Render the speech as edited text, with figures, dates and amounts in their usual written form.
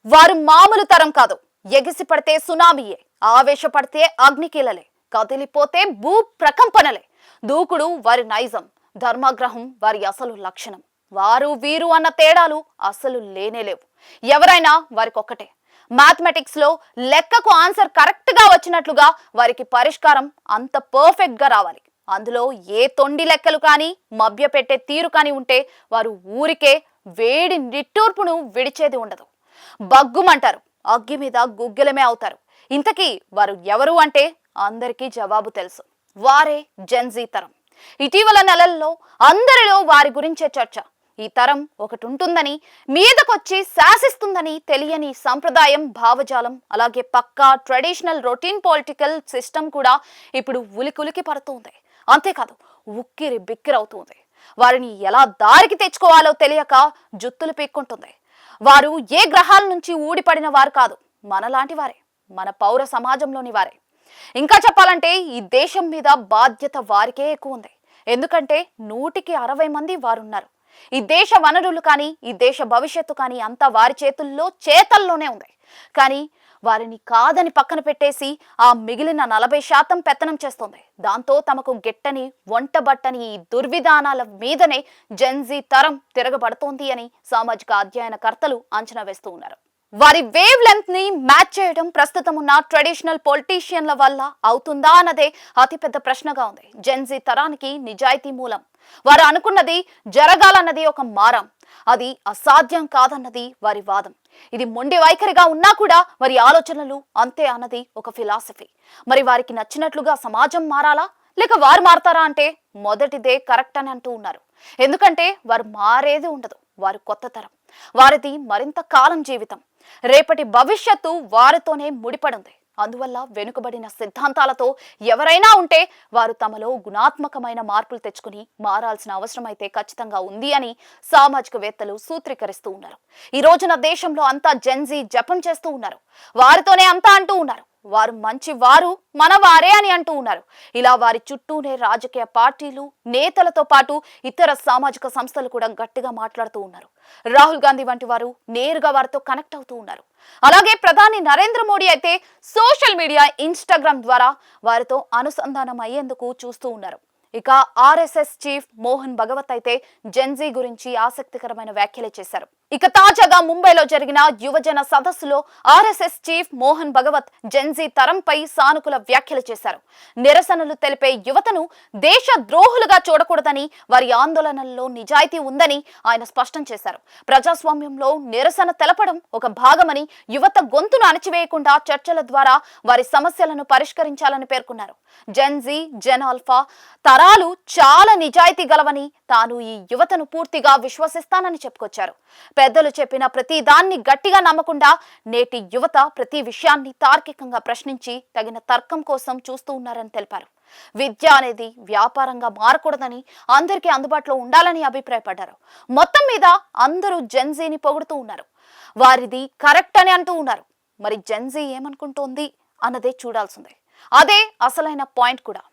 వారు మామూలు తరం కాదు. ఎగిసి పడితే సునామీయే, ఆవేశపడితే అగ్నికీలలే, కదిలిపోతే భూ ప్రకంపనలే. దూకుడు వారి నైజం, ధర్మగ్రహం వారి అసలు లక్షణం. వారు వీరు అన్న తేడాలు అసలు లేనేలేవు. ఎవరైనా వారికొక్కటే. మ్యాథమెటిక్స్ లో లెక్కకు ఆన్సర్ కరెక్ట్ గా వచ్చినట్లుగా వారికి పరిష్కారం అంత పర్ఫెక్ట్ గా రావాలి. అందులో ఏ తొండి లెక్కలు కానీ మభ్య పెట్టే తీరు కానీ ఉంటే వారు ఊరికే వేడి నిట్టూర్పును విడిచేది ఉండదు. బగ్గుమంటారు, అగ్గి మీద గుగ్గిలమే అవుతారు. ఇంతకీ వారు ఎవరు అంటే అందరికీ జవాబు తెలుసు. వారే జెన్జీ తరం. ఇటీవల నెలల్లో అందరిలో వారి గురించే చర్చ. ఈ తరం ఒకటి ఉంటుందని, మీదకొచ్చి శాసిస్తుందని తెలియని సంప్రదాయం, భావజాలం, అలాగే పక్కా ట్రెడిషనల్ రొటీన్ పొలిటికల్ సిస్టమ్ కూడా ఇప్పుడు ఉలికులికి పడుతుంది. అంతేకాదు, ఉక్కిరి బిక్కిరవుతుంది. వారిని ఎలా దారికి తెచ్చుకోవాలో తెలియక జుత్తులు పీక్కుంటుంది. వారు ఏ గ్రహాల నుంచి ఊడిపడిన వారు కాదు, మనలాంటి వారే, మన పౌర సమాజంలోని వారే. ఇంకా చెప్పాలంటే ఈ దేశం మీద బాధ్యత వారికే ఎక్కువ ఉంది. ఎందుకంటే 100కి 60 మంది వారున్నారు. ఈ దేశ వనరులు కానీ, ఈ దేశ భవిష్యత్తు కానీ అంతా వారి చేతల్లోనే ఉంది. కానీ వారిని కాదని పక్కన పెట్టేసి ఆ మిగిలిన 40% పెత్తనం చేస్తుంది. దాంతో తమకు గిట్టని, వంటబట్టని ఈ దుర్విధానాల మీదనే జెన్జీ తరం తిరగబడుతోంది అని సామాజిక అధ్యయనకర్తలు అంచనా వేస్తూ ఉన్నారు. వారి వేవ్ లెంత్ ని మ్యాచ్ చేయడం ప్రస్తుతం ఉన్న ట్రెడిషనల్ పొలిటీషియన్ల వల్ల అవుతుందా అన్నదే అతిపెద్ద ప్రశ్నగా ఉంది. జెన్జీ తరానికి నిజాయితీ మూలం. వారు అనుకున్నది జరగాలన్నది ఒక మారం, అది అసాధ్యం కాదన్నది వారి వాదం. ఇది మొండి వైఖరిగా ఉన్నా కూడా వారి ఆలోచనలు అంతే అన్నది ఒక ఫిలాసఫీ. మరి వారికి నచ్చినట్లుగా సమాజం మారాలా, లేక వారు మారతారా అంటే మొదటిదే కరెక్ట్ అని అంటూ ఉన్నారు. ఎందుకంటే వారు మారేది ఉండదు. వారు కొత్త తరం, వారిది మరింత కాలం జీవితం. రేపటి భవిష్యత్తు వారితోనే ముడిపడింది. అందువల్ల వెనుకబడిన సిద్ధాంతాలతో ఎవరైనా ఉంటే వారు తమలో గుణాత్మకమైన మార్పులు తెచ్చుకుని మారాల్సిన అవసరం అయితే ఖచ్చితంగా ఉంది అని సామాజికవేత్తలు సూత్రీకరిస్తూ ఉన్నారు. ఈ రోజున దేశంలో అంతా జెన్జీ జపం చేస్తూ ఉన్నారు. వారితోనే అంతా అంటూ ఉన్నారు. వారు మంచి వారు, మన వారే అని అంటూ ఉన్నారు. ఇలా వారి చుట్టూనే రాజకీయ పార్టీలు, నేతలతో పాటు ఇతర సామాజిక సంస్థలు కూడా గట్టిగా మాట్లాడుతూ ఉన్నారు. రాహుల్ గాంధీ వంటి వారు నేరుగా వారితో కనెక్ట్ అవుతూ ఉన్నారు. అలాగే ప్రధాని నరేంద్ర మోడీ అయితే సోషల్ మీడియా, ఇన్స్టాగ్రామ్ ద్వారా వారితో అనుసంధానం అయ్యేందుకు చూస్తూ ఉన్నారు. ఇక ఆర్ఎస్ఎస్ చీఫ్ మోహన్ భగవత్ అయితే జెన్జీ గురించి ఆసక్తికరమైన వ్యాఖ్యలు చేశారు. ఇక తాజాగా ముంబైలో జరిగిన యువజన సదస్సులో RSS chief Mohan Bhagwat Gen Z తరంపై సానుకూల వ్యాఖ్యలు చేశారు. నిరసనలు తెలిపే యువతను దేశ ద్రోహులుగా చూడకూడదని, వారి ఆందోళనల్లో నిజాయితీ ఉందని ఆయన స్పష్టం చేశారు. ప్రజాస్వామ్యంలో నిరసన తెలపడం ఒక భాగమని, యువత గొంతును అణచివేయకుండా చర్చల ద్వారా వారి సమస్యలను పరిష్కరించాలని పేర్కొన్నారు. జెన్జీ, జెన్ ఆల్ఫా తరాలు చాలా నిజాయితీ గలవని, తాను ఈ యువతను పూర్తిగా విశ్వసిస్తానని చెప్పుకొచ్చారు. పెద్దలు చెప్పిన ప్రతి దాన్ని గట్టిగా నమ్మకుండా నేటి యువత ప్రతి విషయాన్ని తార్కికంగా ప్రశ్నించి తగిన తర్కం కోసం చూస్తూ ఉన్నారని తెలిపారు. విద్య అనేది వ్యాపారంగా మారకూడదని, అందరికీ అందుబాటులో ఉండాలని అభిప్రాయపడ్డారు. మొత్తం మీద అందరూ జెన్జీని పొగుడుతూ ఉన్నారు. వారిది కరెక్ట్ అని అంటూ ఉన్నారు. మరి జెన్జీ ఏమనుకుంటోంది అన్నదే చూడాల్సిందే. అదే అసలైన పాయింట్ కూడా.